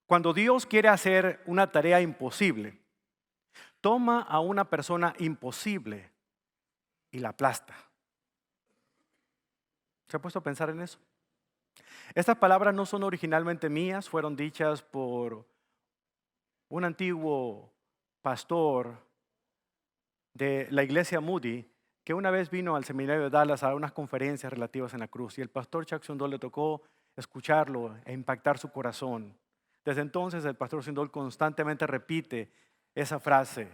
Cuando Dios quiere hacer una tarea imposible, toma a una persona imposible y la aplasta. ¿Se ha puesto a pensar en eso? Estas palabras no son originalmente mías, fueron dichas por un antiguo pastor de la iglesia Moody, que una vez vino al seminario de Dallas a unas conferencias relativas en la cruz, y el pastor Chuck Swindoll le tocó escucharlo e impactar su corazón. Desde entonces el pastor Swindoll constantemente repite esa frase: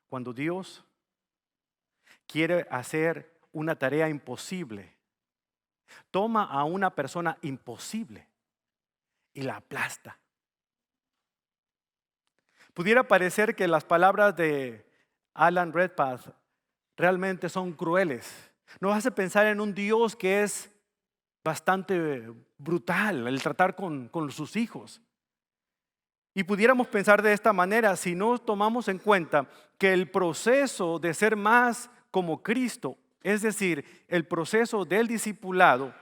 cuando Dios quiere hacer una tarea imposible, toma a una persona imposible y la aplasta. Pudiera parecer que las palabras de Alan Redpath realmente son crueles. Nos hace pensar en un Dios que es bastante brutal el tratar con sus hijos. Y pudiéramos pensar de esta manera si no tomamos en cuenta que el proceso de ser más como Cristo, es decir, el proceso del discipulado,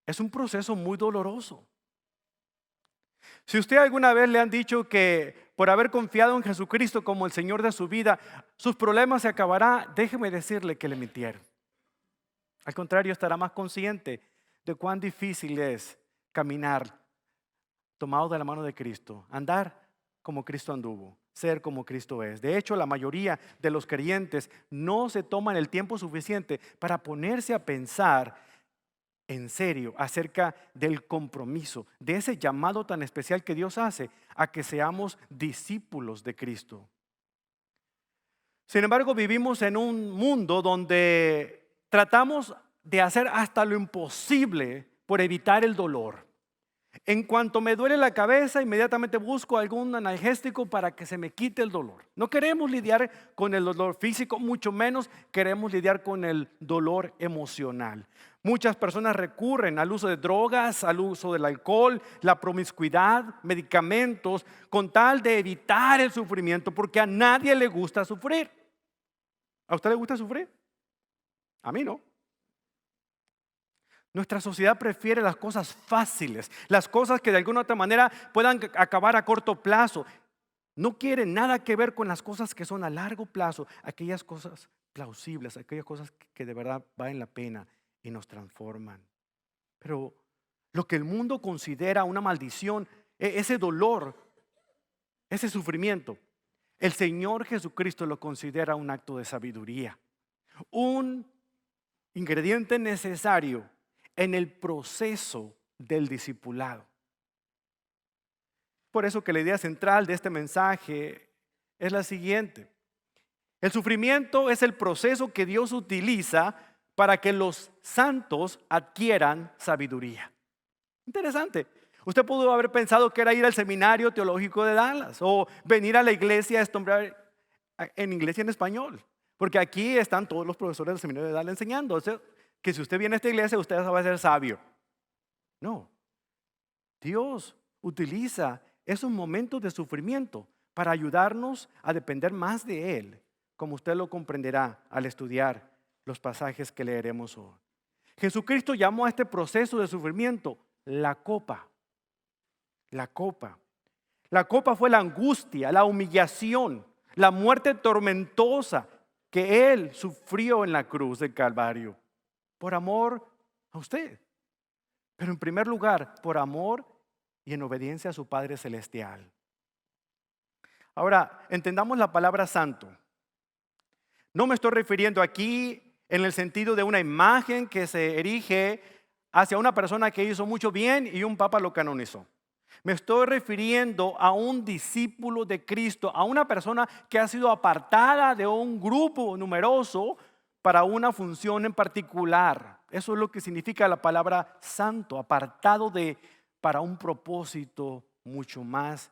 es un proceso muy doloroso. Si usted alguna vez le han dicho que por haber confiado en Jesucristo como el Señor de su vida, sus problemas se acabarán, déjeme decirle que le mintieron. Al contrario, estará más consciente de cuán difícil es caminar tomado de la mano de Cristo, andar como Cristo anduvo, ser como Cristo es. De hecho, la mayoría de los creyentes no se toman el tiempo suficiente para ponerse a pensar en serio acerca del compromiso, de ese llamado tan especial que Dios hace a que seamos discípulos de Cristo. Sin embargo, vivimos en un mundo donde tratamos de hacer hasta lo imposible por evitar el dolor. En cuanto me duele la cabeza, inmediatamente busco algún analgésico para que se me quite el dolor. No queremos lidiar con el dolor físico, mucho menos queremos lidiar con el dolor emocional. Muchas personas recurren al uso de drogas, al uso del alcohol, la promiscuidad, medicamentos, con tal de evitar el sufrimiento, porque a nadie le gusta sufrir. ¿A usted le gusta sufrir? A mí no. Nuestra sociedad prefiere las cosas fáciles, las cosas que de alguna u otra manera puedan acabar a corto plazo. No quiere nada que ver con las cosas que son a largo plazo, aquellas cosas plausibles, aquellas cosas que de verdad valen la pena y nos transforman. Pero lo que el mundo considera una maldición, ese dolor, ese sufrimiento, el Señor Jesucristo lo considera un acto de sabiduría, un ingrediente necesario en el proceso del discipulado. Por eso que la idea central de este mensaje es la siguiente: el sufrimiento es el proceso que Dios utiliza para que los santos adquieran sabiduría. Interesante. Usted pudo haber pensado que era ir al seminario teológico de Dallas o venir a la iglesia a estudiar en inglés y en español, porque aquí están todos los profesores del seminario de Dallas enseñando. O sea, que si usted viene a esta iglesia, usted va a ser sabio. No. Dios utiliza esos momentos de sufrimiento para ayudarnos a depender más de Él, como usted lo comprenderá al estudiar los pasajes que leeremos hoy. Jesucristo llamó a este proceso de sufrimiento la copa. La copa. La copa fue la angustia, la humillación, la muerte tormentosa que Él sufrió en la cruz del Calvario. Por amor a usted. Pero en primer lugar, por amor y en obediencia a su Padre Celestial. Ahora, entendamos la palabra santo. No me estoy refiriendo aquí en el sentido de una imagen que se erige hacia una persona que hizo mucho bien y un papa lo canonizó. Me estoy refiriendo a un discípulo de Cristo, a una persona que ha sido apartada de un grupo numeroso para una función en particular. Eso es lo que significa la palabra santo, apartado para un propósito mucho más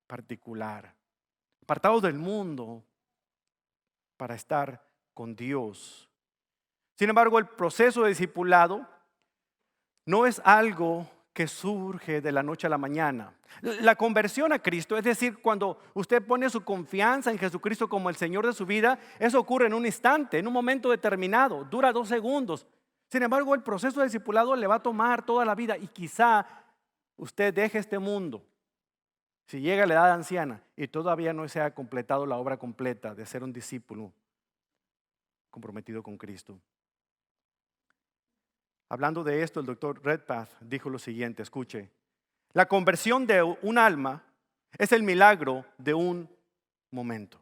particular. Apartado del mundo para estar con Dios. Sin embargo, el proceso de discipulado no es algo que surge de la noche a la mañana. La conversión a Cristo, es decir, cuando usted pone su confianza en Jesucristo como el Señor de su vida, eso ocurre en un instante, en un momento determinado, dura 2 segundos. Sin embargo, el proceso de discipulado le va a tomar toda la vida y quizá usted deje este mundo, si llega a la edad anciana y todavía no se ha completado la obra completa de ser un discípulo comprometido con Cristo. Hablando de esto, el doctor Redpath dijo lo siguiente, escuche, la conversión de un alma es el milagro de un momento,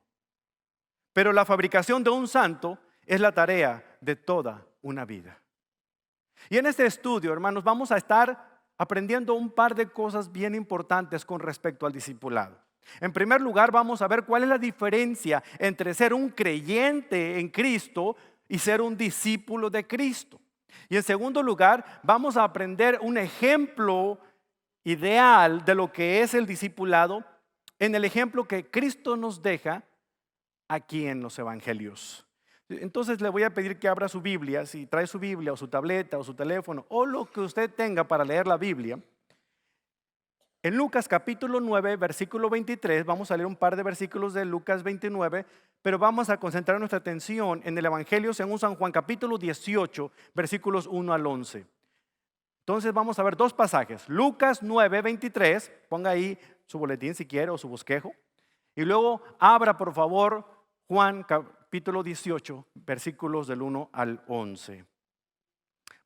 pero la fabricación de un santo es la tarea de toda una vida. Y en este estudio, hermanos, vamos a estar aprendiendo un par de cosas bien importantes con respecto al discipulado. En primer lugar, vamos a ver cuál es la diferencia entre ser un creyente en Cristo y ser un discípulo de Cristo. Y en segundo lugar, vamos a aprender un ejemplo ideal de lo que es el discipulado en el ejemplo que Cristo nos deja aquí en los evangelios. Entonces le voy a pedir que abra su Biblia, si trae su Biblia o su tableta o su teléfono o lo que usted tenga para leer la Biblia. En Lucas capítulo 9, versículo 23, vamos a leer un par de versículos de Lucas 29, pero vamos a concentrar nuestra atención en el Evangelio según San Juan capítulo 18, versículos 1 al 11. Entonces vamos a ver dos pasajes. Lucas 9, 23, ponga ahí su boletín si quiere o su bosquejo. Y luego abra por favor Juan capítulo 18, versículos del 1 al 11.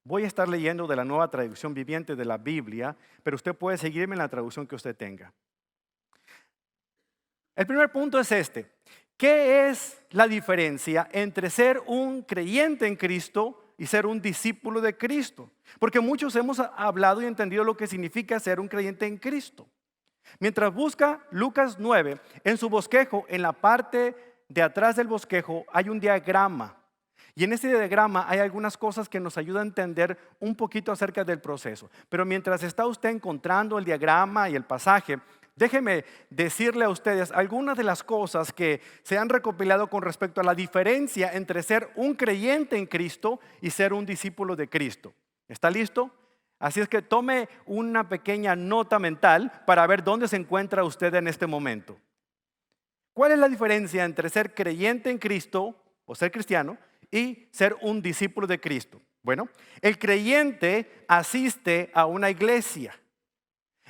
Voy a estar leyendo de la Nueva Traducción Viviente de la Biblia, pero usted puede seguirme en la traducción que usted tenga. El primer punto es este. ¿Qué es la diferencia entre ser un creyente en Cristo y ser un discípulo de Cristo? Porque muchos hemos hablado y entendido lo que significa ser un creyente en Cristo. Mientras busca Lucas 9, en su bosquejo, en la parte de atrás del bosquejo, hay un diagrama. Y en ese diagrama hay algunas cosas que nos ayudan a entender un poquito acerca del proceso. Pero mientras está usted encontrando el diagrama y el pasaje, déjeme decirle a ustedes algunas de las cosas que se han recopilado con respecto a la diferencia entre ser un creyente en Cristo y ser un discípulo de Cristo. ¿Está listo? Así es que tome una pequeña nota mental para ver dónde se encuentra usted en este momento. ¿Cuál es la diferencia entre ser creyente en Cristo o ser cristiano y ser un discípulo de Cristo? Bueno, el creyente asiste a una iglesia.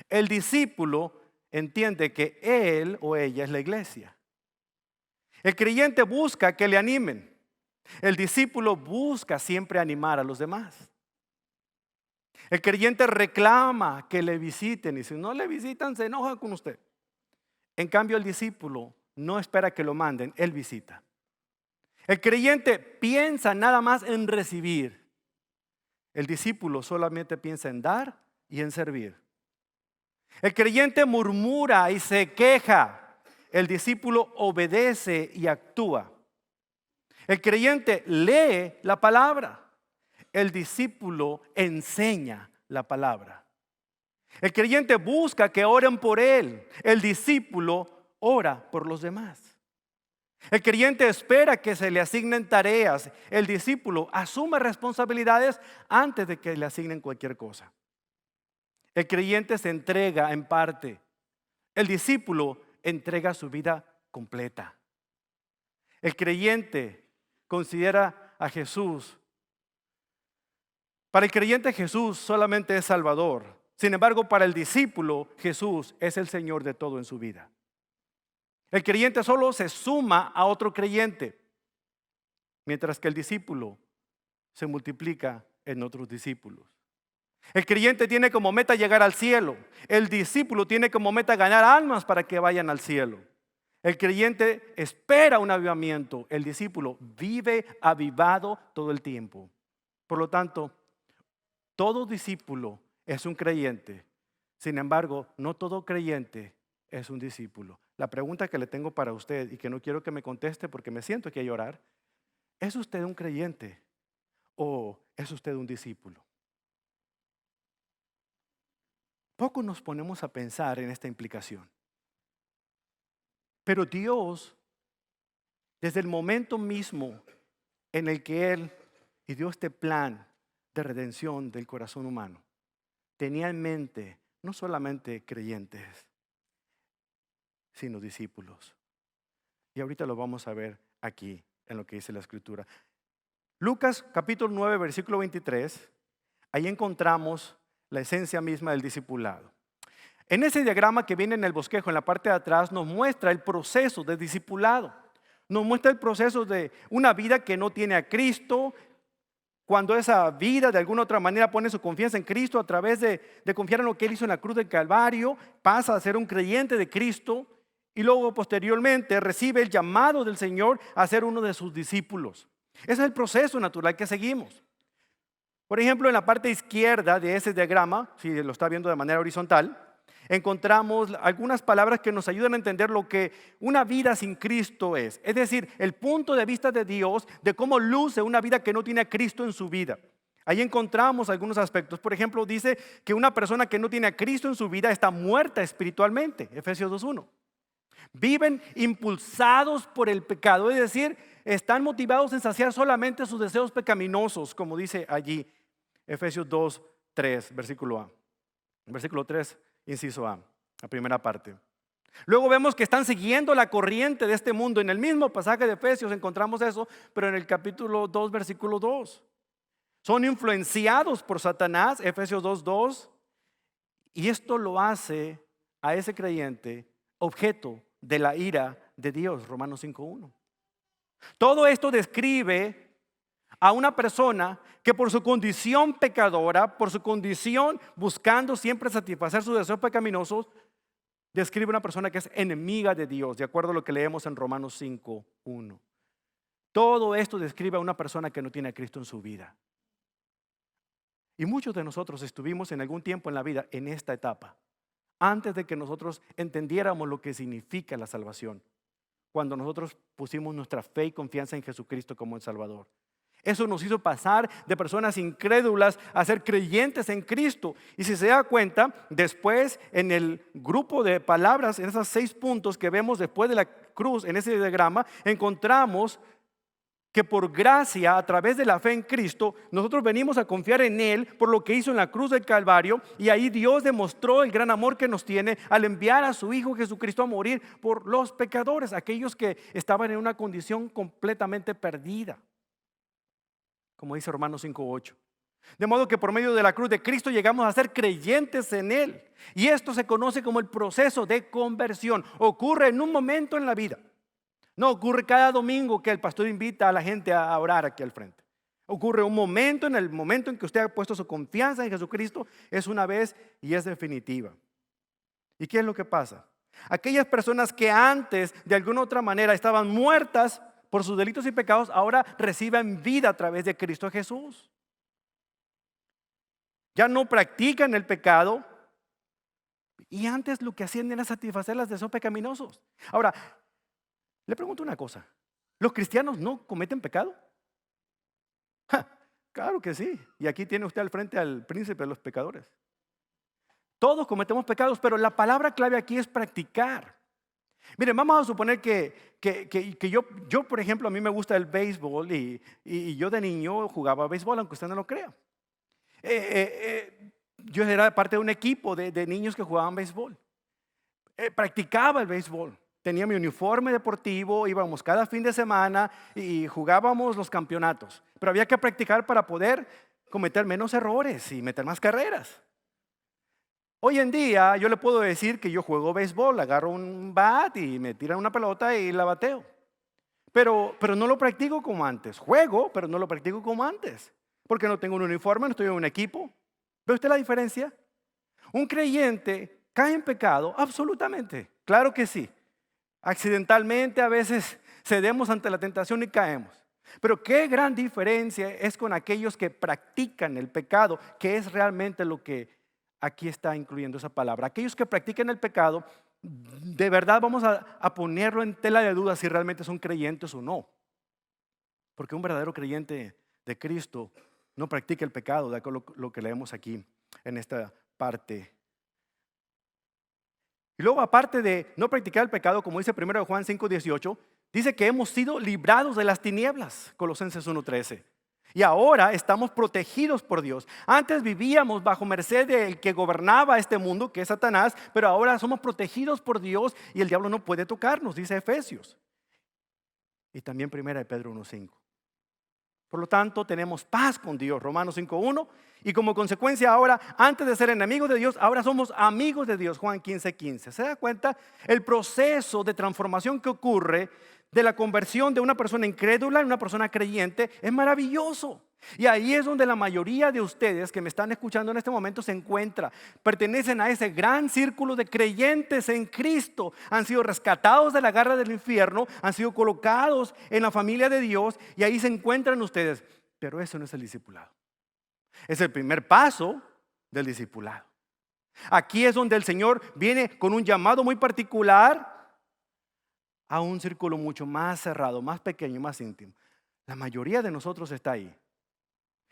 El discípulo entiende que él o ella es la iglesia. El creyente busca que le animen. El discípulo busca siempre animar a los demás. El creyente reclama que le visiten y si no le visitan se enojan con usted. En cambio el discípulo no espera que lo manden, él visita. El creyente piensa nada más en recibir. El discípulo solamente piensa en dar y en servir. El creyente murmura y se queja. El discípulo obedece y actúa. El creyente lee la palabra. El discípulo enseña la palabra. El creyente busca que oren por él. El discípulo ora por los demás. El creyente espera que se le asignen tareas. El discípulo asume responsabilidades antes de que le asignen cualquier cosa. El creyente se entrega en parte. El discípulo entrega su vida completa. El creyente considera a Jesús. Para el creyente Jesús solamente es Salvador. Sin embargo, para el discípulo Jesús es el Señor de todo en su vida. El creyente solo se suma a otro creyente, mientras que el discípulo se multiplica en otros discípulos. El creyente tiene como meta llegar al cielo. El discípulo tiene como meta ganar almas para que vayan al cielo. El creyente espera un avivamiento. El discípulo vive avivado todo el tiempo. Por lo tanto, todo discípulo es un creyente. Sin embargo, no todo creyente es un discípulo. La pregunta que le tengo para usted y que no quiero que me conteste porque me siento que hay que llorar, ¿es usted un creyente o es usted un discípulo? Poco nos ponemos a pensar en esta implicación. Pero Dios, desde el momento mismo en el que Él dio este plan de redención del corazón humano, tenía en mente no solamente creyentes, sino discípulos. Y ahorita lo vamos a ver aquí en lo que dice la Escritura. Lucas capítulo 9, versículo 23, ahí encontramos la esencia misma del discipulado. En ese diagrama que viene en el bosquejo, en la parte de atrás, nos muestra el proceso de discipulado. Nos muestra el proceso de una vida que no tiene a Cristo, cuando esa vida de alguna otra manera pone su confianza en Cristo a través de confiar en lo que Él hizo en la cruz del Calvario, pasa a ser un creyente de Cristo y luego posteriormente recibe el llamado del Señor a ser uno de sus discípulos. Ese es el proceso natural que seguimos. Por ejemplo, en la parte izquierda de ese diagrama, si lo está viendo de manera horizontal, encontramos algunas palabras que nos ayudan a entender lo que una vida sin Cristo es. Es decir, el punto de vista de Dios de cómo luce una vida que no tiene a Cristo en su vida. Ahí encontramos algunos aspectos. Por ejemplo, dice que una persona que no tiene a Cristo en su vida está muerta espiritualmente. Efesios 2:1. Viven impulsados por el pecado, es decir, están motivados en saciar solamente sus deseos pecaminosos, como dice allí Efesios 2:3, versículo A. Versículo 3, inciso A, la primera parte. Luego vemos que están siguiendo la corriente de este mundo. En el mismo pasaje de Efesios encontramos eso, pero en el capítulo 2, versículo 2. Son influenciados por Satanás, Efesios 2:2, y esto lo hace a ese creyente objeto de la ira de Dios, Romanos 5:1. Todo esto describe a una persona que por su condición pecadora, por su condición buscando siempre satisfacer sus deseos pecaminosos, describe una persona que es enemiga de Dios, de acuerdo a lo que leemos en Romanos 5:1. Todo esto describe a una persona que no tiene a Cristo en su vida. Y muchos de nosotros estuvimos en algún tiempo en la vida en esta etapa, antes de que nosotros entendiéramos lo que significa la salvación, cuando nosotros pusimos nuestra fe y confianza en Jesucristo como el Salvador. Eso nos hizo pasar de personas incrédulas a ser creyentes en Cristo. Y si se da cuenta, después en el grupo de palabras, en esos 6 puntos que vemos después de la cruz, en ese diagrama, encontramos que por gracia, a través de la fe en Cristo, nosotros venimos a confiar en Él por lo que hizo en la cruz del Calvario. Y ahí Dios demostró el gran amor que nos tiene al enviar a su Hijo Jesucristo a morir por los pecadores, aquellos que estaban en una condición completamente perdida, como dice Romanos 5:8. De modo que por medio de la cruz de Cristo llegamos a ser creyentes en Él. Y esto se conoce como el proceso de conversión. Ocurre en un momento en la vida. No ocurre cada domingo que el pastor invita a la gente a orar aquí al frente. Ocurre un momento, en el momento en que usted ha puesto su confianza en Jesucristo, es una vez y es definitiva. ¿Y qué es lo que pasa? Aquellas personas que antes de alguna otra manera estaban muertas por sus delitos y pecados, ahora reciben vida a través de Cristo Jesús. Ya no practican el pecado y antes lo que hacían era satisfacer los deseos pecaminosos. Ahora, le pregunto una cosa, ¿los cristianos no cometen pecado? Claro que sí, y aquí tiene usted al frente al príncipe de los pecadores. Todos cometemos pecados, pero la palabra clave aquí es practicar. Miren, vamos a suponer que yo, por ejemplo, a mí me gusta el béisbol y yo de niño jugaba béisbol, aunque usted no lo crea. Yo era parte de un equipo de niños que jugaban béisbol. Practicaba el béisbol. Tenía mi uniforme deportivo, íbamos cada fin de semana y jugábamos los campeonatos. Pero había que practicar para poder cometer menos errores y meter más carreras. Hoy en día yo le puedo decir que yo juego béisbol, agarro un bat y me tiran una pelota y la bateo. Pero no lo practico como antes. Juego, pero no lo practico como antes. Porque no tengo un uniforme, no estoy en un equipo. ¿Ve usted la diferencia? Un creyente cae en pecado, absolutamente. Claro que sí. Accidentalmente a veces cedemos ante la tentación y caemos. Pero qué gran diferencia es con aquellos que practican el pecado, que es realmente lo que aquí está incluyendo esa palabra. Aquellos que practican el pecado, de verdad vamos a ponerlo en tela de duda si realmente son creyentes o no. Porque un verdadero creyente de Cristo no practica el pecado, de acuerdo a lo que leemos aquí en esta parte. Y luego, aparte de no practicar el pecado, como dice 1 Juan 5:18, dice que hemos sido librados de las tinieblas, Colosenses 1:13. Y ahora estamos protegidos por Dios. Antes vivíamos bajo merced del que gobernaba este mundo, que es Satanás, pero ahora somos protegidos por Dios y el diablo no puede tocarnos, dice Efesios. Y también 1 Pedro 1:5. Por lo tanto, tenemos paz con Dios, Romanos 5:1. Y como consecuencia ahora, antes de ser enemigos de Dios, ahora somos amigos de Dios, Juan 15:15. ¿Se da cuenta? El proceso de transformación que ocurre de la conversión de una persona incrédula en una persona creyente es maravilloso. Y ahí es donde la mayoría de ustedes que me están escuchando en este momento se encuentra. Pertenecen a ese gran círculo de creyentes en Cristo. Han sido rescatados de la garra del infierno, han sido colocados en la familia de Dios y ahí se encuentran ustedes. Pero eso no es el discipulado. Es el primer paso del discipulado. Aquí es donde el Señor viene con un llamado muy particular a un círculo mucho más cerrado, más pequeño, más íntimo. La mayoría de nosotros está ahí.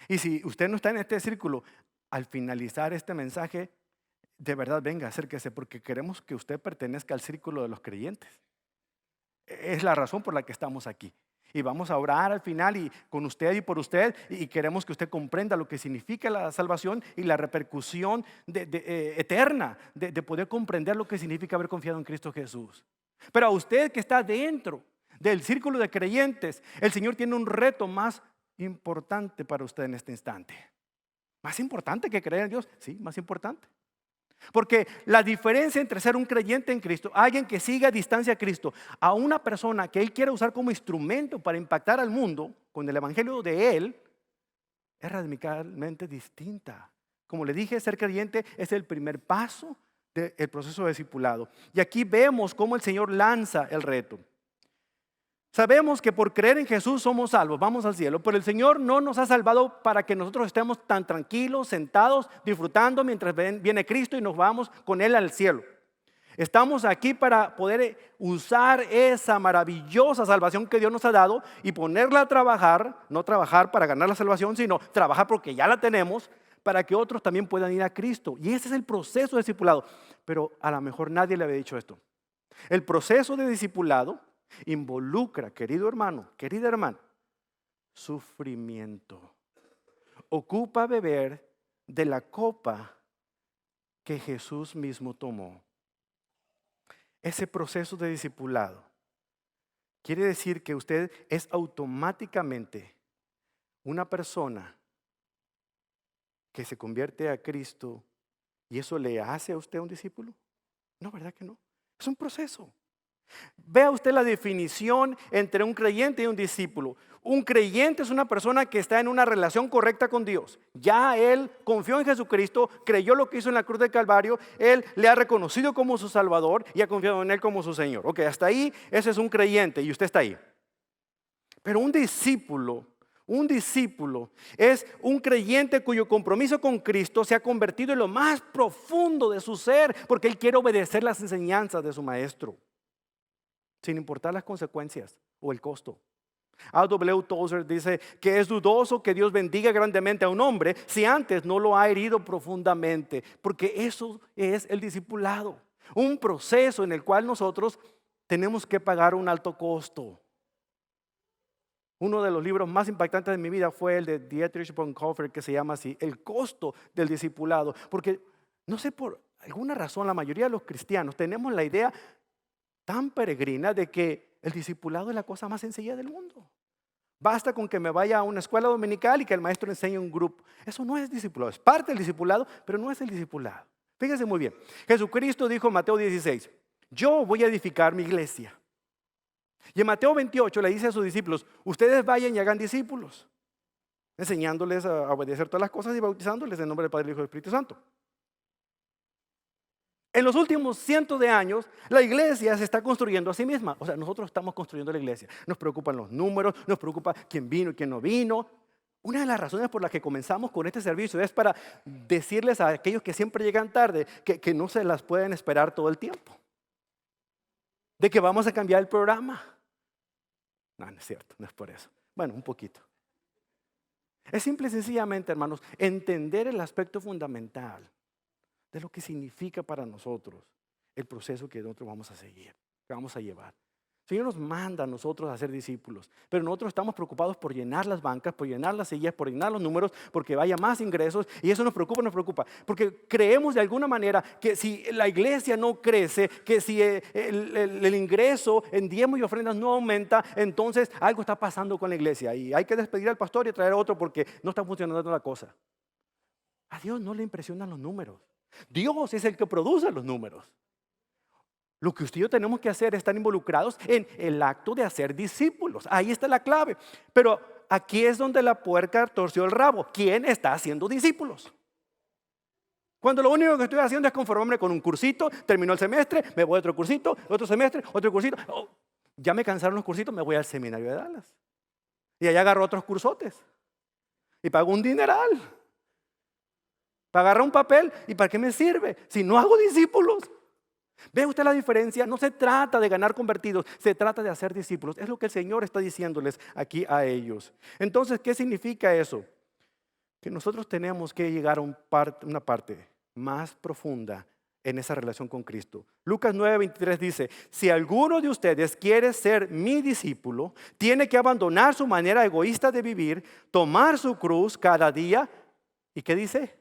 Y si usted no está en este círculo, al finalizar este mensaje, de verdad venga, acérquese, porque queremos que usted pertenezca al círculo de los creyentes. Es la razón por la que estamos aquí. Y vamos a orar al final y con usted y por usted, y queremos que usted comprenda lo que significa la salvación y la repercusión eterna de poder comprender lo que significa haber confiado en Cristo Jesús. Pero a usted que está dentro del círculo de creyentes, el Señor tiene un reto más importante para usted en este instante. ¿Más importante que creer en Dios? Sí, más importante. Porque la diferencia entre ser un creyente en Cristo, alguien que sigue a distancia a Cristo, a una persona que Él quiere usar como instrumento para impactar al mundo con el evangelio de Él, es radicalmente distinta. Como le dije, ser creyente es el primer paso del proceso de discipulado. Y aquí vemos cómo el Señor lanza el reto. Sabemos que por creer en Jesús somos salvos, vamos al cielo, pero el Señor no nos ha salvado para que nosotros estemos tan tranquilos, sentados, disfrutando mientras viene Cristo y nos vamos con Él al cielo. Estamos aquí para poder usar esa maravillosa salvación que Dios nos ha dado y ponerla a trabajar, no trabajar para ganar la salvación, sino trabajar porque ya la tenemos, para que otros también puedan ir a Cristo. Y ese es el proceso de discipulado. Pero a lo mejor nadie le había dicho esto. El proceso de discipulado involucra, querido hermano, querida hermana, sufrimiento. Ocupa beber de la copa que Jesús mismo tomó. Ese proceso de discipulado quiere decir que usted es automáticamente una persona que se convierte a Cristo y eso le hace a usted un discípulo. No, ¿verdad que no? Es un proceso. Vea usted la definición entre un creyente y un discípulo. Un creyente es una persona que está en una relación correcta con Dios. Ya él confió en Jesucristo, creyó lo que hizo en la cruz del Calvario, él le ha reconocido como su Salvador y ha confiado en él como su Señor. Ok, hasta ahí ese es un creyente y usted está ahí. Pero un discípulo es un creyente cuyo compromiso con Cristo se ha convertido en lo más profundo de su ser, porque él quiere obedecer las enseñanzas de su maestro, sin importar las consecuencias o el costo. A.W. Tozer dice que es dudoso que Dios bendiga grandemente a un hombre si antes no lo ha herido profundamente, porque eso es el discipulado, un proceso en el cual nosotros tenemos que pagar un alto costo. Uno de los libros más impactantes de mi vida fue el de Dietrich Bonhoeffer, que se llama así, El costo del discipulado, porque no sé, por alguna razón la mayoría de los cristianos tenemos la idea tan peregrina de que el discipulado es la cosa más sencilla del mundo. Basta con que me vaya a una escuela dominical y que el maestro enseñe un grupo. Eso no es discipulado, es parte del discipulado, pero no es el discipulado. Fíjense muy bien, Jesucristo dijo en Mateo 16, yo voy a edificar mi iglesia. Y en Mateo 28 le dice a sus discípulos, ustedes vayan y hagan discípulos, enseñándoles a obedecer todas las cosas y bautizándoles en nombre del Padre, del Hijo y del Espíritu Santo. En los últimos cientos de años, la iglesia se está construyendo a sí misma. O sea, nosotros estamos construyendo la iglesia. Nos preocupan los números, nos preocupa quién vino y quién no vino. Una de las razones por las que comenzamos con este servicio es para decirles a aquellos que siempre llegan tarde que no se las pueden esperar todo el tiempo. De que vamos a cambiar el programa. No, no es cierto, no es por eso. Bueno, un poquito. Es simple y sencillamente, hermanos, entender el aspecto fundamental de lo que significa para nosotros el proceso que nosotros vamos a seguir, que vamos a llevar. El Señor nos manda a nosotros a ser discípulos, pero nosotros estamos preocupados por llenar las bancas, por llenar las sillas, por llenar los números, porque vaya más ingresos, y eso nos preocupa, porque creemos de alguna manera que si la iglesia no crece, que si el ingreso en diezmos y ofrendas no aumenta, entonces algo está pasando con la iglesia y hay que despedir al pastor y traer a otro porque no está funcionando la cosa. A Dios no le impresionan los números. Dios es el que produce los números. Lo que usted y yo tenemos que hacer es estar involucrados en el acto de hacer discípulos. Ahí está la clave. Pero aquí es donde la puerca torció el rabo. ¿Quién está haciendo discípulos? Cuando lo único que estoy haciendo es conformarme con un cursito, terminó el semestre, me voy a otro cursito, otro semestre, otro cursito. Oh, ya me cansaron los cursitos, me voy al seminario de Dallas. Y allá agarro otros cursotes. Y pago un dineral. Para agarrar un papel, ¿y para qué me sirve? Si no hago discípulos. ¿Ve usted la diferencia? No se trata de ganar convertidos, se trata de hacer discípulos. Es lo que el Señor está diciéndoles aquí a ellos. Entonces, ¿qué significa eso? Que nosotros tenemos que llegar a una parte más profunda en esa relación con Cristo. Lucas 9:23 dice, si alguno de ustedes quiere ser mi discípulo, tiene que abandonar su manera egoísta de vivir, tomar su cruz cada día. ¿Y qué dice?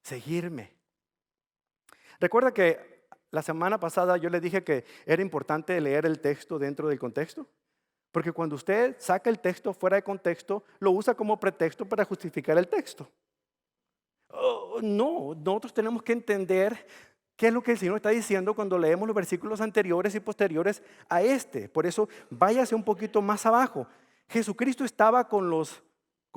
Seguirme. Recuerda que la semana pasada yo le dije que era importante leer el texto dentro del contexto. Porque cuando usted saca el texto fuera de contexto, lo usa como pretexto para justificar el texto. Oh, no, nosotros tenemos que entender qué es lo que el Señor está diciendo cuando leemos los versículos anteriores y posteriores a este. Por eso, váyase un poquito más abajo. Jesucristo estaba con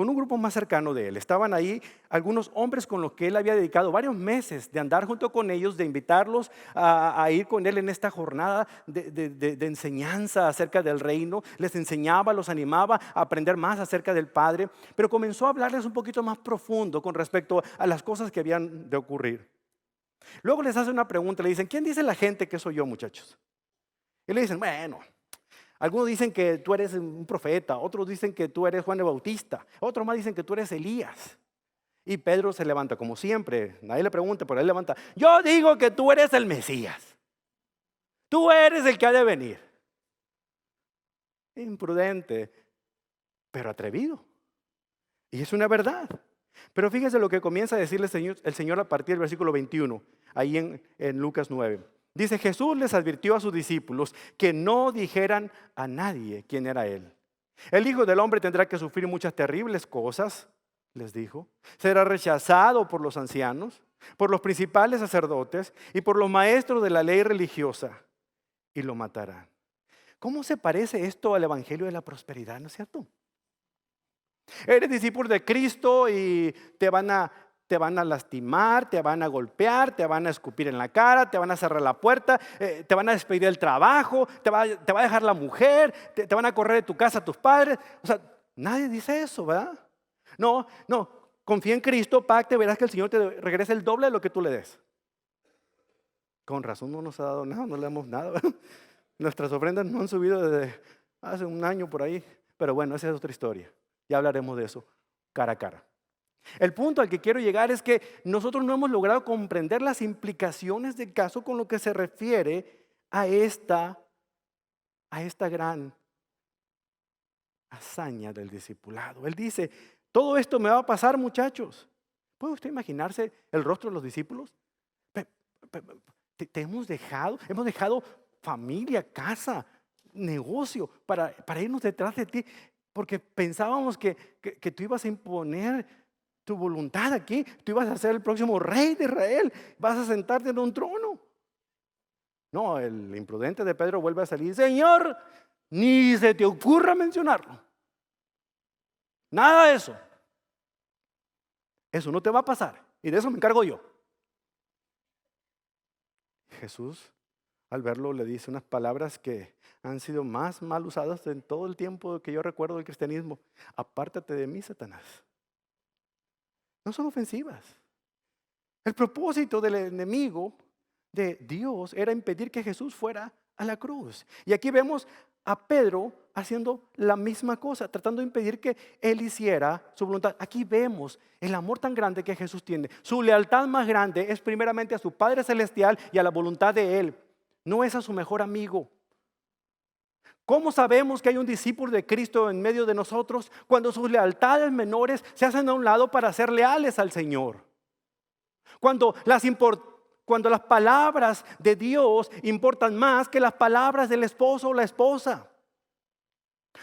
un grupo más cercano de él. Estaban ahí algunos hombres con los que él había dedicado varios meses de andar junto con ellos, de invitarlos a ir con él en esta jornada de enseñanza acerca del reino. Les enseñaba, los animaba a aprender más acerca del Padre, pero comenzó a hablarles un poquito más profundo con respecto a las cosas que habían de ocurrir. Luego les hace una pregunta, le dicen, ¿quién dice la gente que soy yo, muchachos? Y le dicen, bueno, algunos dicen que tú eres un profeta, otros dicen que tú eres Juan el Bautista, otros más dicen que tú eres Elías. Y Pedro se levanta, como siempre, nadie le pregunta, pero él levanta, yo digo que tú eres el Mesías, tú eres el que ha de venir. Imprudente, pero atrevido. Y es una verdad. Pero fíjense lo que comienza a decirle el Señor a partir del versículo 21, ahí en Lucas 9. Dice, Jesús les advirtió a sus discípulos que no dijeran a nadie quién era Él. El Hijo del Hombre tendrá que sufrir muchas terribles cosas, les dijo. Será rechazado por los ancianos, por los principales sacerdotes y por los maestros de la ley religiosa, y lo matarán. ¿Cómo se parece esto al Evangelio de la prosperidad, no es cierto? Eres discípulo de Cristo y te van a lastimar, te van a golpear, te van a escupir en la cara, te van a cerrar la puerta, te van a despedir del trabajo, te va a dejar la mujer, te van a correr de tu casa a tus padres. O sea, nadie dice eso, ¿verdad? No, confía en Cristo, pacte, verás que el Señor te regrese el doble de lo que tú le des. Con razón no nos ha dado nada, no le damos nada. Nuestras ofrendas no han subido desde hace un año por ahí, pero bueno, esa es otra historia. Ya hablaremos de eso cara a cara. El punto al que quiero llegar es que nosotros no hemos logrado comprender las implicaciones del caso con lo que se refiere a esta gran hazaña del discipulado. Él dice, todo esto me va a pasar, muchachos. ¿Puede usted imaginarse el rostro de los discípulos? Te hemos dejado familia, casa, negocio para irnos detrás de ti. Porque pensábamos que tú ibas a imponer tu voluntad aquí, tú ibas a ser el próximo rey de Israel, vas a sentarte en un trono. No, el imprudente de Pedro vuelve a salir, Señor, ni se te ocurra mencionarlo. Nada de eso. Eso no te va a pasar y de eso me encargo yo. Jesús, al verlo, le dice unas palabras que han sido más mal usadas en todo el tiempo que yo recuerdo del cristianismo. Apártate de mí, Satanás. No son ofensivas. El propósito del enemigo de Dios era impedir que Jesús fuera a la cruz. Y aquí vemos a Pedro haciendo la misma cosa, tratando de impedir que él hiciera su voluntad. Aquí vemos el amor tan grande que Jesús tiene. Su lealtad más grande es primeramente a su Padre Celestial y a la voluntad de Él. No es a su mejor amigo. ¿Cómo sabemos que hay un discípulo de Cristo en medio de nosotros? Cuando sus lealtades menores se hacen a un lado para ser leales al Señor. Cuando cuando las palabras de Dios importan más que las palabras del esposo o la esposa.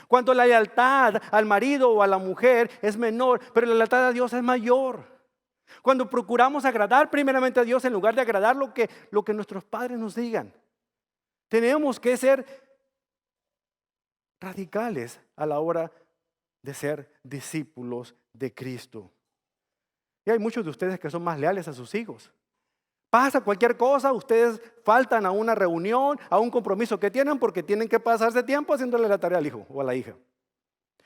Cuando la lealtad al marido o a la mujer es menor, pero la lealtad a Dios es mayor. Cuando procuramos agradar primeramente a Dios en lugar de agradar lo que nuestros padres nos digan. Tenemos que ser radicales a la hora de ser discípulos de Cristo. Y hay muchos de ustedes que son más leales a sus hijos. Pasa cualquier cosa, ustedes faltan a una reunión, a un compromiso que tienen porque tienen que pasarse tiempo haciéndole la tarea al hijo o a la hija.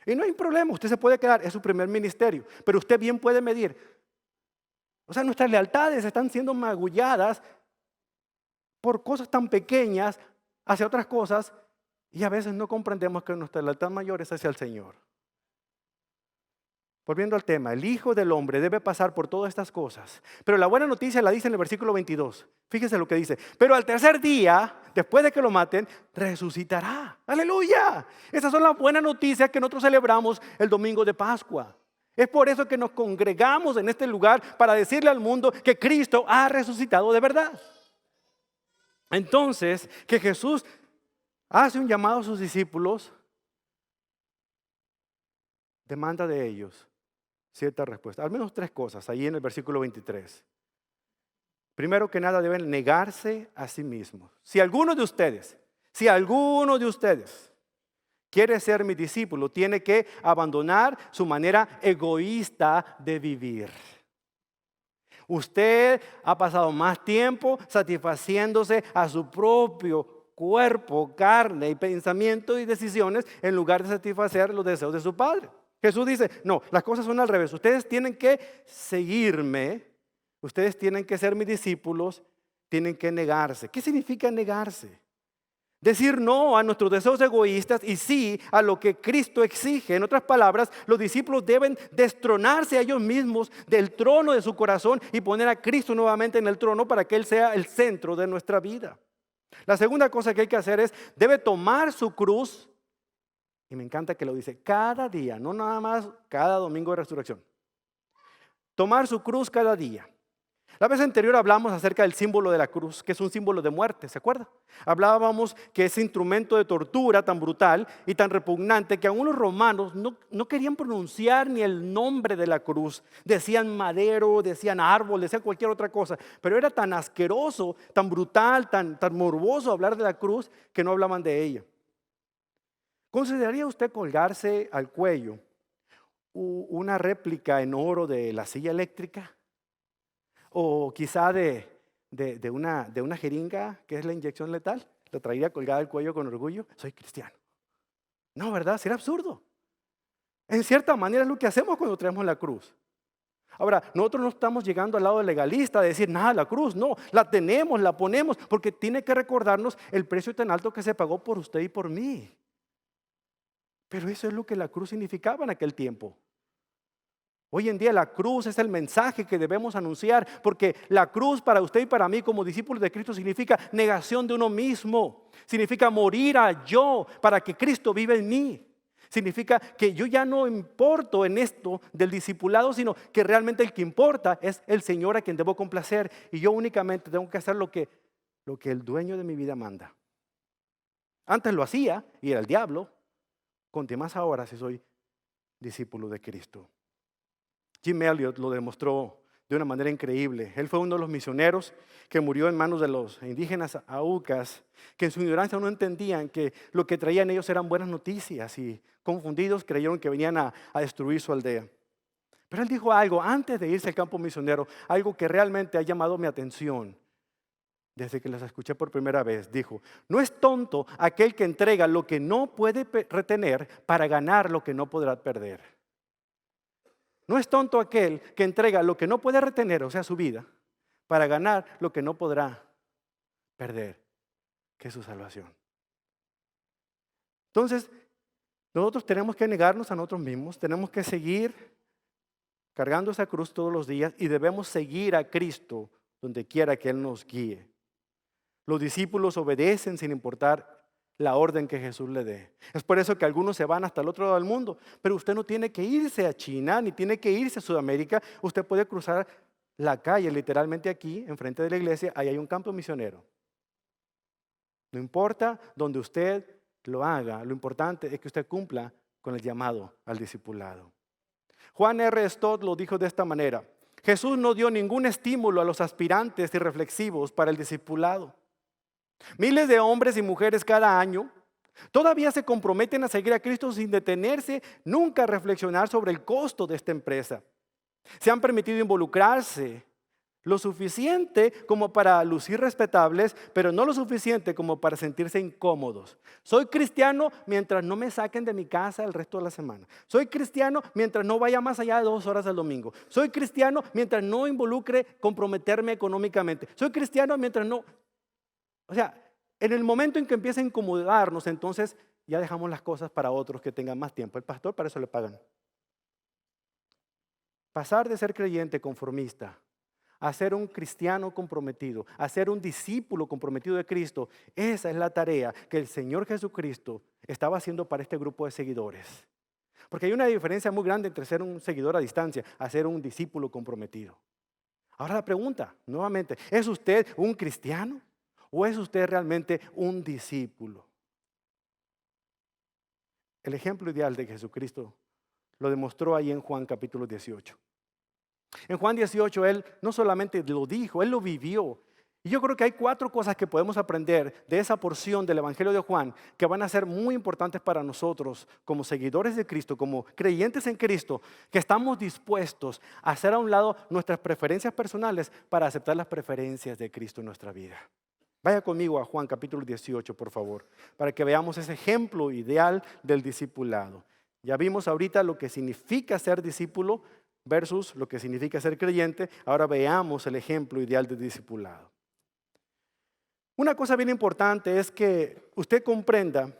Y no hay problema, usted se puede quedar, es su primer ministerio, pero usted bien puede medir. O sea, nuestras lealtades están siendo magulladas por cosas tan pequeñas hacia otras cosas y a veces no comprendemos que nuestra lealtad mayor es hacia el Señor. Volviendo al tema, el Hijo del Hombre debe pasar por todas estas cosas. Pero la buena noticia la dice en el versículo 22. Fíjese lo que dice. Pero al tercer día, después de que lo maten, resucitará. ¡Aleluya! Esas son las buenas noticias que nosotros celebramos el domingo de Pascua. Es por eso que nos congregamos en este lugar para decirle al mundo que Cristo ha resucitado de verdad. Entonces, que Jesús hace un llamado a sus discípulos, demanda de ellos cierta respuesta. Al menos tres cosas, ahí en el versículo 23. Primero que nada deben negarse a sí mismos. Si alguno de ustedes quiere ser mi discípulo, tiene que abandonar su manera egoísta de vivir. Usted ha pasado más tiempo satisfaciéndose a su propio cuerpo, carne y pensamiento y decisiones en lugar de satisfacer los deseos de su Padre. Jesús dice, no, las cosas son al revés. Ustedes tienen que seguirme, ustedes tienen que ser mis discípulos, tienen que negarse. ¿Qué significa negarse? Decir no a nuestros deseos egoístas y sí a lo que Cristo exige. En otras palabras, los discípulos deben destronarse a ellos mismos del trono de su corazón y poner a Cristo nuevamente en el trono para que Él sea el centro de nuestra vida. La segunda cosa que hay que hacer es, debe tomar su cruz. Y me encanta que lo dice, cada día, no nada más cada domingo de resurrección. Tomar su cruz cada día. La vez anterior hablamos acerca del símbolo de la cruz, que es un símbolo de muerte, ¿se acuerda? Hablábamos que ese instrumento de tortura tan brutal y tan repugnante que aún los romanos no querían pronunciar ni el nombre de la cruz. Decían madero, decían árbol, decían cualquier otra cosa. Pero era tan asqueroso, tan brutal, tan morboso hablar de la cruz que no hablaban de ella. ¿Consideraría usted colgarse al cuello una réplica en oro de la silla eléctrica? O quizá de una jeringa que es la inyección letal. ¿La traería colgada al cuello con orgullo? Soy cristiano. No, ¿verdad? Sería absurdo. En cierta manera es lo que hacemos cuando traemos la cruz. Ahora, nosotros no estamos llegando al lado legalista de decir, nada, la cruz, no, la tenemos, la ponemos, porque tiene que recordarnos el precio tan alto que se pagó por usted y por mí. Pero eso es lo que la cruz significaba en aquel tiempo. Hoy en día la cruz es el mensaje que debemos anunciar, porque la cruz para usted y para mí como discípulos de Cristo significa negación de uno mismo, significa morir a yo para que Cristo viva en mí. Significa que yo ya no importo en esto del discipulado, sino que realmente el que importa es el Señor a quien debo complacer y yo únicamente tengo que hacer lo que el dueño de mi vida manda. Antes lo hacía y era el diablo, conté más ahora si soy discípulo de Cristo. Jim Elliot lo demostró de una manera increíble. Él fue uno de los misioneros que murió en manos de los indígenas aucas, que en su ignorancia no entendían que lo que traían ellos eran buenas noticias y confundidos creyeron que venían a destruir su aldea. Pero él dijo algo antes de irse al campo misionero, algo que realmente ha llamado mi atención desde que las escuché por primera vez. Dijo, no es tonto aquel que entrega lo que no puede retener para ganar lo que no podrá perder. No es tonto aquel que entrega lo que no puede retener, o sea, su vida, para ganar lo que no podrá perder, que es su salvación. Entonces, nosotros tenemos que negarnos a nosotros mismos, tenemos que seguir cargando esa cruz todos los días y debemos seguir a Cristo donde quiera que Él nos guíe. Los discípulos obedecen sin importar la orden que Jesús le dé. Es por eso que algunos se van hasta el otro lado del mundo. Pero usted no tiene que irse a China, ni tiene que irse a Sudamérica. Usted puede cruzar la calle, literalmente aquí, enfrente de la iglesia, ahí hay un campo misionero. No importa donde usted lo haga, lo importante es que usted cumpla con el llamado al discipulado. Juan R. Stott lo dijo de esta manera: Jesús no dio ningún estímulo a los aspirantes y reflexivos para el discipulado. Miles de hombres y mujeres cada año todavía se comprometen a seguir a Cristo sin detenerse nunca a reflexionar sobre el costo de esta empresa. Se han permitido involucrarse lo suficiente como para lucir respetables, pero no lo suficiente como para sentirse incómodos. Soy cristiano mientras no me saquen de mi casa el resto de la semana. Soy cristiano mientras no vaya más allá de 2 horas del domingo. Soy cristiano mientras no involucre comprometerme económicamente. Soy cristiano mientras no... O sea, en el momento en que empieza a incomodarnos, entonces ya dejamos las cosas para otros que tengan más tiempo. El pastor para eso le pagan. Pasar de ser creyente conformista a ser un cristiano comprometido, a ser un discípulo comprometido de Cristo, esa es la tarea que el Señor Jesucristo estaba haciendo para este grupo de seguidores. Porque hay una diferencia muy grande entre ser un seguidor a distancia a ser un discípulo comprometido. Ahora la pregunta, nuevamente, ¿es usted un cristiano o es usted realmente un discípulo? El ejemplo ideal de Jesucristo lo demostró ahí en Juan capítulo 18. En Juan 18 Él no solamente lo dijo, Él lo vivió. Y yo creo que hay 4 cosas que podemos aprender de esa porción del Evangelio de Juan que van a ser muy importantes para nosotros como seguidores de Cristo, como creyentes en Cristo, que estamos dispuestos a hacer a un lado nuestras preferencias personales para aceptar las preferencias de Cristo en nuestra vida. Vaya conmigo a Juan capítulo 18, por favor, para que veamos ese ejemplo ideal del discipulado. Ya vimos ahorita lo que significa ser discípulo versus lo que significa ser creyente. Ahora veamos el ejemplo ideal de discipulado. Una cosa bien importante es que usted comprenda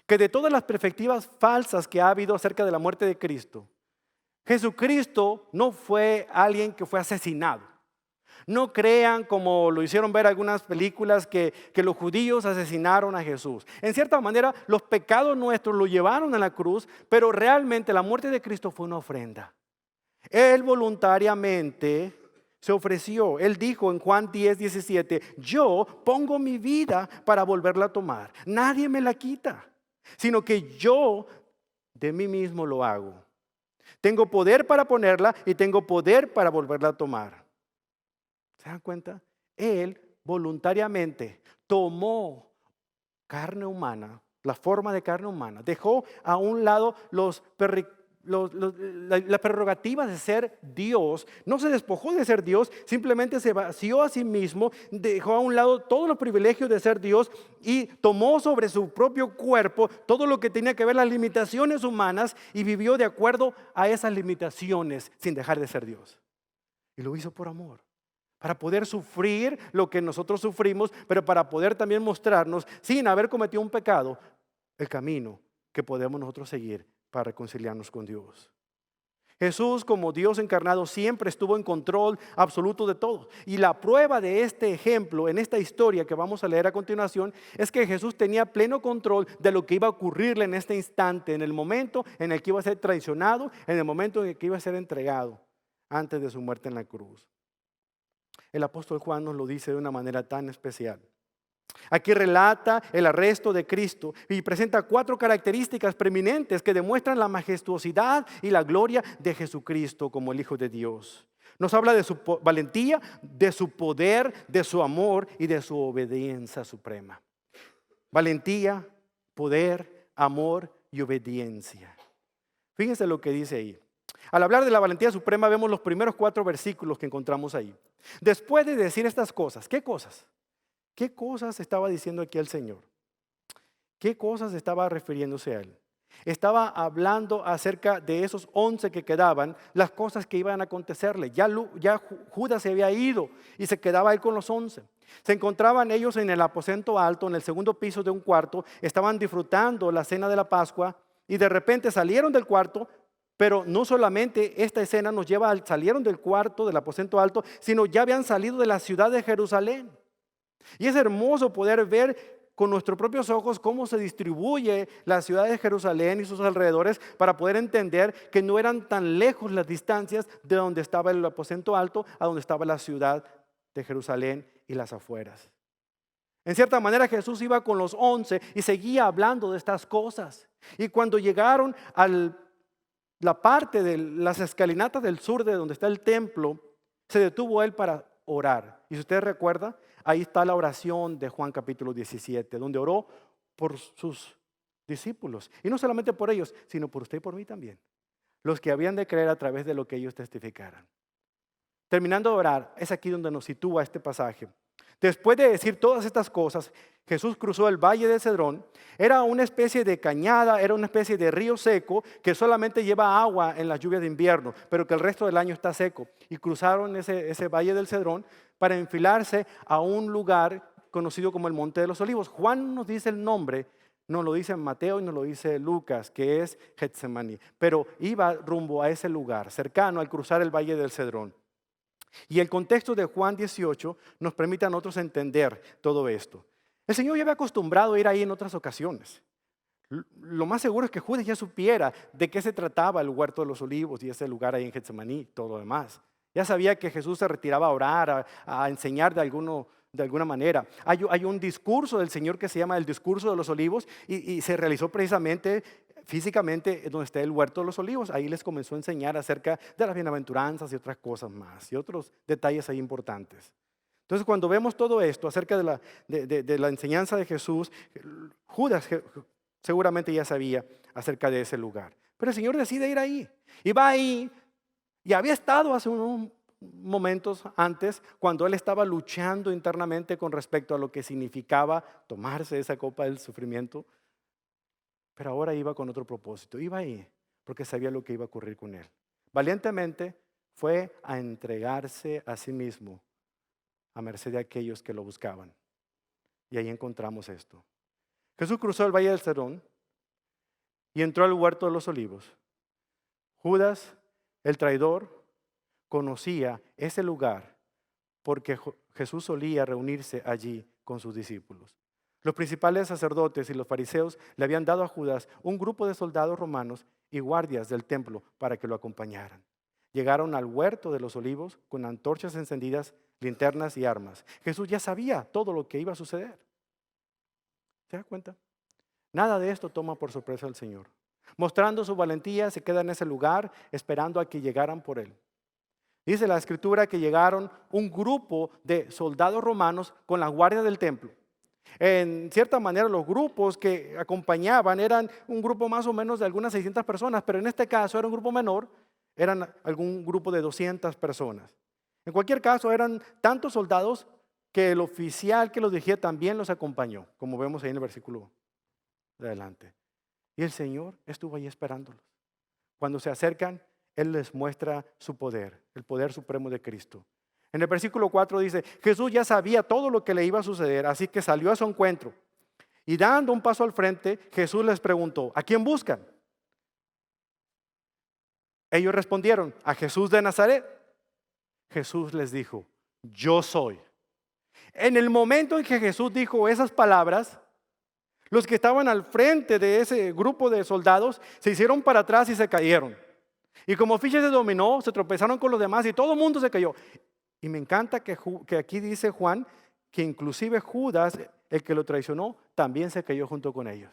que de todas las perspectivas falsas que ha habido acerca de la muerte de Cristo, Jesucristo no fue alguien que fue asesinado. No crean, como lo hicieron ver algunas películas, que los judíos asesinaron a Jesús. En cierta manera, los pecados nuestros lo llevaron a la cruz, pero realmente la muerte de Cristo fue una ofrenda. Él voluntariamente se ofreció. Él dijo en Juan 10:17, yo pongo mi vida para volverla a tomar. Nadie me la quita, sino que yo de mí mismo lo hago. Tengo poder para ponerla y tengo poder para volverla a tomar. ¿Se dan cuenta? Él voluntariamente tomó carne humana, la forma de carne humana, dejó a un lado la prerrogativa de ser Dios. No se despojó de ser Dios, simplemente se vació a sí mismo, dejó a un lado todos los privilegios de ser Dios y tomó sobre su propio cuerpo todo lo que tenía que ver las limitaciones humanas y vivió de acuerdo a esas limitaciones sin dejar de ser Dios. Y lo hizo por amor, para poder sufrir lo que nosotros sufrimos, pero para poder también mostrarnos, sin haber cometido un pecado, el camino que podemos nosotros seguir para reconciliarnos con Dios. Jesús, como Dios encarnado, siempre estuvo en control absoluto de todo. Y la prueba de este ejemplo, en esta historia que vamos a leer a continuación, es que Jesús tenía pleno control de lo que iba a ocurrirle en este instante, en el momento en el que iba a ser traicionado, en el momento en el que iba a ser entregado, antes de su muerte en la cruz. El apóstol Juan nos lo dice de una manera tan especial. Aquí relata el arresto de Cristo y presenta 4 características preeminentes que demuestran la majestuosidad y la gloria de Jesucristo como el Hijo de Dios. Nos habla de su valentía, de su poder, de su amor y de su obediencia suprema. Valentía, poder, amor y obediencia. Fíjense lo que dice ahí. Al hablar de la valentía suprema vemos los primeros 4 versículos que encontramos ahí. Después de decir estas cosas, ¿qué cosas? ¿Qué cosas estaba diciendo aquí el Señor? ¿Qué cosas estaba refiriéndose a Él? Estaba hablando acerca de esos 11 que quedaban, las cosas que iban a acontecerle. Ya Judas se había ido y se quedaba Él con los 11. Se encontraban ellos en el aposento alto, en el segundo piso de un cuarto. Estaban disfrutando la cena de la Pascua y de repente salieron del cuarto. Pero no solamente esta escena nos lleva al salieron del cuarto del aposento alto, sino ya habían salido de la ciudad de Jerusalén. Y es hermoso poder ver con nuestros propios ojos cómo se distribuye la ciudad de Jerusalén y sus alrededores para poder entender que no eran tan lejos las distancias de donde estaba el aposento alto a donde estaba la ciudad de Jerusalén y las afueras. En cierta manera Jesús iba con los 11 y seguía hablando de estas cosas. Y cuando llegaron a la parte de las escalinatas del sur de donde está el templo, se detuvo él para orar. Y si usted recuerda, ahí está la oración de Juan capítulo 17, donde oró por sus discípulos. Y no solamente por ellos, sino por usted y por mí también. Los que habían de creer a través de lo que ellos testificaran. Terminando de orar, es aquí donde nos sitúa este pasaje. Después de decir todas estas cosas, Jesús cruzó el valle de Cedrón. Era una especie de cañada, era una especie de río seco que solamente lleva agua en las lluvias de invierno, pero que el resto del año está seco. Y cruzaron ese valle del Cedrón para enfilarse a un lugar conocido como el Monte de los Olivos. Juan nos dice el nombre, nos lo dice Mateo y nos lo dice Lucas, que es Getsemaní. Pero iba rumbo a ese lugar, cercano al cruzar el valle del Cedrón. Y el contexto de Juan 18 nos permite a nosotros entender todo esto. El Señor ya había acostumbrado a ir ahí en otras ocasiones. Lo más seguro es que Judas ya supiera de qué se trataba el huerto de los olivos y ese lugar ahí en Getsemaní y todo lo demás. Ya sabía que Jesús se retiraba a orar, a enseñar de alguna manera. Hay un discurso del Señor que se llama el discurso de los olivos y se realizó precisamente físicamente donde está el huerto de los olivos. Ahí les comenzó a enseñar acerca de las bienaventuranzas y otras cosas más y otros detalles ahí importantes. Entonces cuando vemos todo esto acerca de la enseñanza de Jesús, Judas seguramente ya sabía acerca de ese lugar. Pero el Señor decide ir ahí. Y va ahí y había estado hace unos momentos antes cuando él estaba luchando internamente con respecto a lo que significaba tomarse esa copa del sufrimiento. Pero ahora iba con otro propósito. Iba ahí porque sabía lo que iba a ocurrir con él. Valientemente fue a entregarse a sí mismo a merced de aquellos que lo buscaban. Y ahí encontramos esto. Jesús cruzó el valle del Cedrón y entró al huerto de los olivos. Judas, el traidor, conocía ese lugar porque Jesús solía reunirse allí con sus discípulos. Los principales sacerdotes y los fariseos le habían dado a Judas un grupo de soldados romanos y guardias del templo para que lo acompañaran. Llegaron al huerto de los olivos con antorchas encendidas, linternas y armas. Jesús ya sabía todo lo que iba a suceder. ¿Se da cuenta? Nada de esto toma por sorpresa al Señor. Mostrando su valentía, se queda en ese lugar esperando a que llegaran por él. Dice la escritura que llegaron un grupo de soldados romanos con la guardia del templo. En cierta manera los grupos que acompañaban eran un grupo más o menos de algunas 600 personas, pero en este caso era un grupo menor, eran algún grupo de 200 personas. En cualquier caso eran tantos soldados que el oficial que los dirigía también los acompañó, como vemos ahí en el versículo de adelante. Y el Señor estuvo ahí esperándolos. Cuando se acercan, Él les muestra su poder, el poder supremo de Cristo. En el versículo 4 dice, Jesús ya sabía todo lo que le iba a suceder, así que salió a su encuentro. Y dando un paso al frente, Jesús les preguntó, ¿a quién buscan? Ellos respondieron, a Jesús de Nazaret. Jesús les dijo, yo soy. En el momento en que Jesús dijo esas palabras, los que estaban al frente de ese grupo de soldados se hicieron para atrás y se cayeron. Y como fichas de dominó, se tropezaron con los demás y todo el mundo se cayó. Y me encanta que aquí dice Juan que inclusive Judas, el que lo traicionó, también se cayó junto con ellos.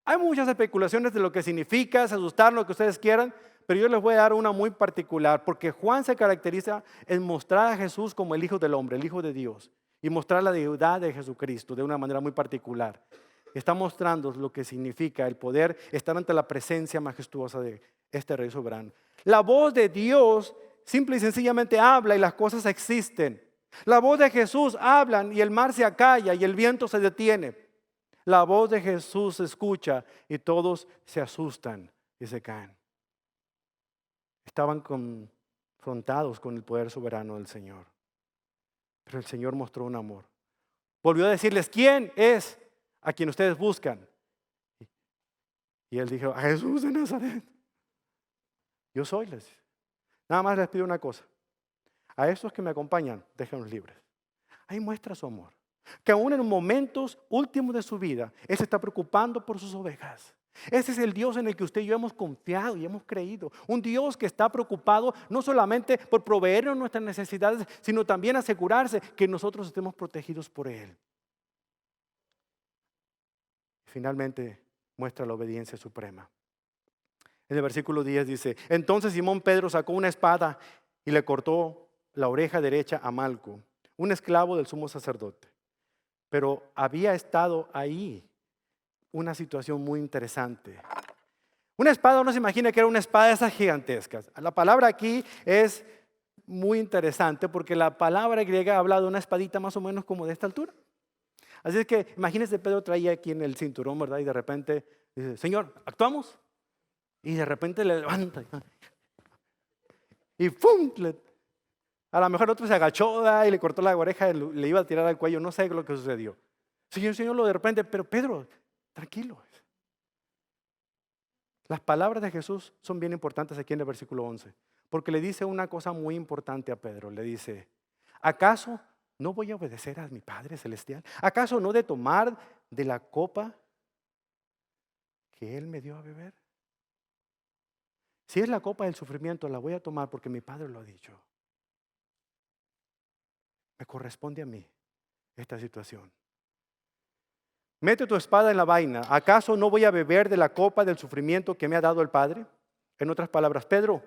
Hay muchas especulaciones de lo que significa, se asustaron, lo que ustedes quieran, pero yo les voy a dar una muy particular, porque Juan se caracteriza en mostrar a Jesús como el Hijo del Hombre, el Hijo de Dios, y mostrar la deidad de Jesucristo de una manera muy particular. Está mostrando lo que significa el poder estar ante la presencia majestuosa de este Rey soberano. La voz de Dios simple y sencillamente habla y las cosas existen. La voz de Jesús habla y el mar se acalla y el viento se detiene. La voz de Jesús se escucha y todos se asustan y se caen. Estaban confrontados con el poder soberano del Señor. Pero el Señor mostró un amor. Volvió a decirles, ¿quién es a quien ustedes buscan? Y él dijo, a Jesús de Nazaret. Yo soy, les dice. Nada más les pido una cosa. A estos que me acompañan, déjenlos libres. Ahí muestra su amor. Que aún en los momentos últimos de su vida, Él se está preocupando por sus ovejas. Ese es el Dios en el que usted y yo hemos confiado y hemos creído. Un Dios que está preocupado no solamente por proveernos nuestras necesidades, sino también asegurarse que nosotros estemos protegidos por Él. Finalmente muestra la obediencia suprema. En el versículo 10 dice: entonces Simón Pedro sacó una espada y le cortó la oreja derecha a Malco, un esclavo del sumo sacerdote. Pero había estado ahí una situación muy interesante. Una espada, uno se imagina que era una espada de esas gigantescas. La palabra aquí es muy interesante porque la palabra griega habla de una espadita más o menos como de esta altura. Así es que imagínense, Pedro traía aquí en el cinturón, ¿verdad? Y de repente dice: Señor, ¿actuamos? Y de repente le levanta y ¡pum! A lo mejor otro se agachó, ¿verdad? Y le cortó la oreja, le iba a tirar al cuello, no sé lo que sucedió. Señor, lo de repente, pero Pedro, tranquilo. Las palabras de Jesús son bien importantes aquí en el versículo 11, porque le dice una cosa muy importante a Pedro. Le dice: ¿acaso no voy a obedecer a mi Padre Celestial? ¿Acaso no de tomar de la copa que Él me dio a beber? Si es la copa del sufrimiento, la voy a tomar porque mi Padre lo ha dicho. Me corresponde a mí esta situación. Mete tu espada en la vaina. ¿Acaso no voy a beber de la copa del sufrimiento que me ha dado el Padre? En otras palabras, Pedro,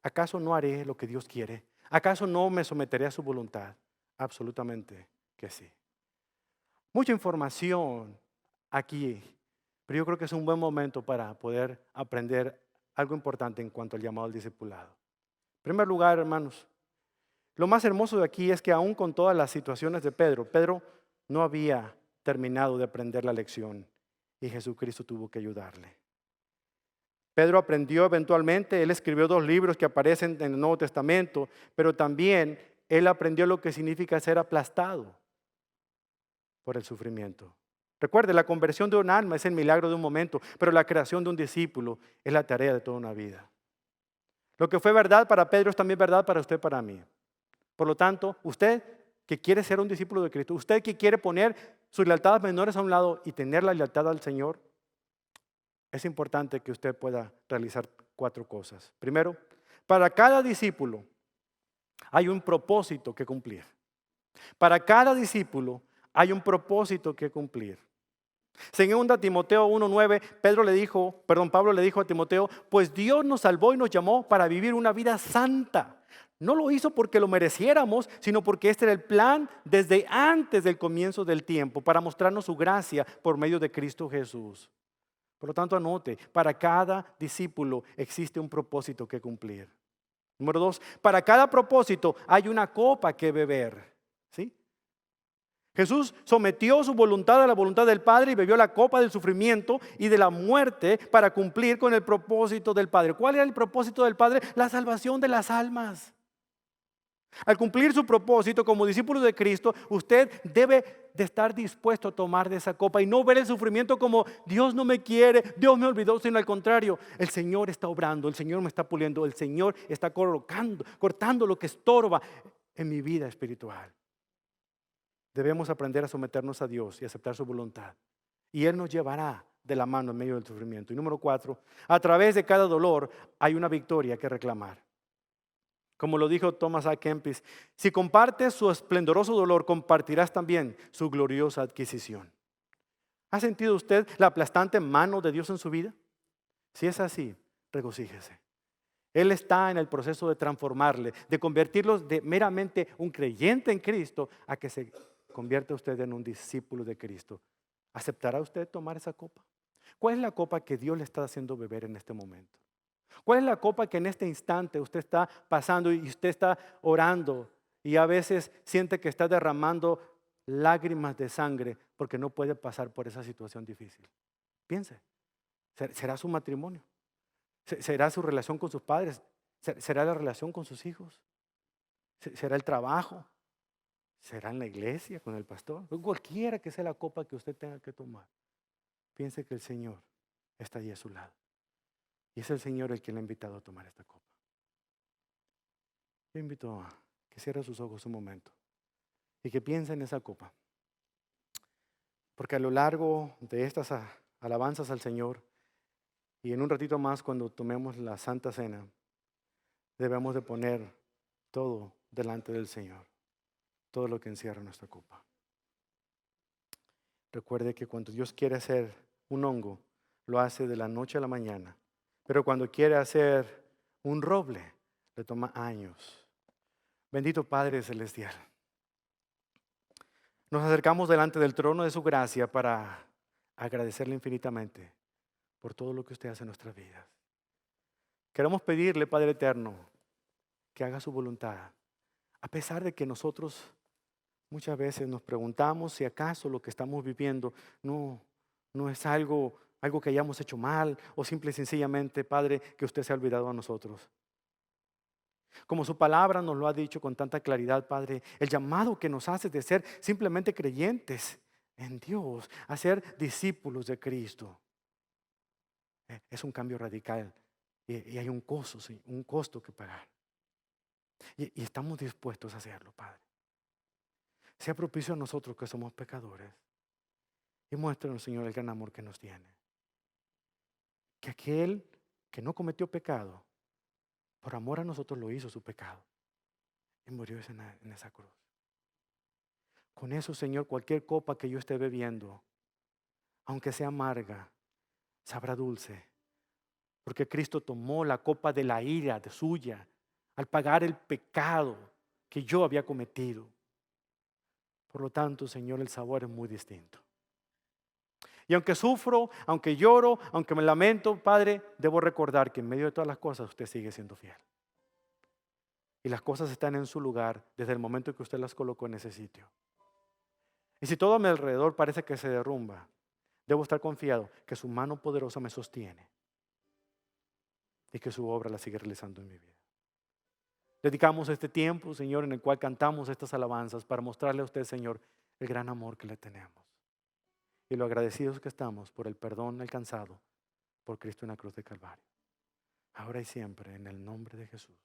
¿acaso no haré lo que Dios quiere? ¿Acaso no me someteré a su voluntad? Absolutamente que sí. Mucha información aquí, pero yo creo que es un buen momento para poder aprender algo importante en cuanto al llamado al discipulado. En primer lugar, hermanos, lo más hermoso de aquí es que aún con todas las situaciones de Pedro no había terminado de aprender la lección y Jesucristo tuvo que ayudarle. Pedro aprendió eventualmente, él escribió 2 libros que aparecen en el Nuevo Testamento, pero también él aprendió lo que significa ser aplastado por el sufrimiento. Recuerde, la conversión de un alma es el milagro de un momento, pero la creación de un discípulo es la tarea de toda una vida. Lo que fue verdad para Pedro es también verdad para usted y para mí. Por lo tanto, usted que quiere ser un discípulo de Cristo, usted que quiere poner sus lealtades menores a un lado y tener la lealtad al Señor, es importante que usted pueda realizar 4 cosas. Primero, para cada discípulo hay un propósito que cumplir. Para cada discípulo hay un propósito que cumplir. Según Timoteo 1:9, Pablo le dijo a Timoteo: pues Dios nos salvó y nos llamó para vivir una vida santa. No lo hizo porque lo mereciéramos, sino porque este era el plan desde antes del comienzo del tiempo, para mostrarnos su gracia por medio de Cristo Jesús. Por lo tanto, anote, para cada discípulo existe un propósito que cumplir. Número 2, para cada propósito hay una copa que beber. ¿Sí? Jesús sometió su voluntad a la voluntad del Padre y bebió la copa del sufrimiento y de la muerte para cumplir con el propósito del Padre. ¿Cuál era el propósito del Padre? La salvación de las almas. Al cumplir su propósito como discípulo de Cristo, usted debe de estar dispuesto a tomar de esa copa y no ver el sufrimiento como Dios no me quiere, Dios me olvidó, sino al contrario, el Señor está obrando, el Señor me está puliendo, el Señor está cortando lo que estorba en mi vida espiritual. Debemos aprender a someternos a Dios y aceptar su voluntad. Y Él nos llevará de la mano en medio del sufrimiento. Y número 4, a través de cada dolor hay una victoria que reclamar. Como lo dijo Thomas A. Kempis: si compartes su esplendoroso dolor, compartirás también su gloriosa adquisición. ¿Ha sentido usted la aplastante mano de Dios en su vida? Si es así, regocíjese. Él está en el proceso de transformarle, de convertirlo de meramente un creyente en Cristo a que se convierta usted en un discípulo de Cristo. ¿Aceptará usted tomar esa copa? ¿Cuál es la copa que Dios le está haciendo beber en este momento? ¿Cuál es la copa que en este instante usted está pasando y usted está orando y a veces siente que está derramando lágrimas de sangre porque no puede pasar por esa situación difícil? Piense, ¿será su matrimonio? ¿Será su relación con sus padres? ¿Será la relación con sus hijos? ¿Será el trabajo? ¿Será en la iglesia con el pastor? Cualquiera que sea la copa que usted tenga que tomar, piense que el Señor está allí a su lado. Y es el Señor el que le ha invitado a tomar esta copa. Yo invito a que cierre sus ojos un momento y que piense en esa copa. Porque a lo largo de estas alabanzas al Señor y en un ratito más cuando tomemos la Santa Cena, debemos de poner todo delante del Señor, todo lo que encierra nuestra copa. Recuerde que cuando Dios quiere hacer un hongo, lo hace de la noche a la mañana. Pero cuando quiere hacer un roble, le toma años. Bendito Padre Celestial. Nos acercamos delante del trono de su gracia para agradecerle infinitamente por todo lo que usted hace en nuestras vidas. Queremos pedirle, Padre Eterno, que haga su voluntad. A pesar de que nosotros muchas veces nos preguntamos si acaso lo que estamos viviendo no es algo que hayamos hecho mal o simple y sencillamente, Padre, que usted se ha olvidado a nosotros. Como su palabra nos lo ha dicho con tanta claridad, Padre, el llamado que nos hace de ser simplemente creyentes en Dios, a ser discípulos de Cristo, es un cambio radical y hay un costo, sí, un costo que pagar. Y estamos dispuestos a hacerlo, Padre. Sea propicio a nosotros que somos pecadores y muéstranos, Señor, el gran amor que nos tiene. Que aquel que no cometió pecado, por amor a nosotros lo hizo su pecado y murió en esa cruz. Con eso, Señor, cualquier copa que yo esté bebiendo, aunque sea amarga, sabrá dulce. Porque Cristo tomó la copa de la ira de suya al pagar el pecado que yo había cometido. Por lo tanto, Señor, el sabor es muy distinto. Y aunque sufro, aunque lloro, aunque me lamento, Padre, debo recordar que en medio de todas las cosas usted sigue siendo fiel. Y las cosas están en su lugar desde el momento que usted las colocó en ese sitio. Y si todo a mi alrededor parece que se derrumba, debo estar confiado que su mano poderosa me sostiene y que su obra la sigue realizando en mi vida. Dedicamos este tiempo, Señor, en el cual cantamos estas alabanzas para mostrarle a usted, Señor, el gran amor que le tenemos y lo agradecidos que estamos por el perdón alcanzado por Cristo en la cruz de Calvario. Ahora y siempre, en el nombre de Jesús.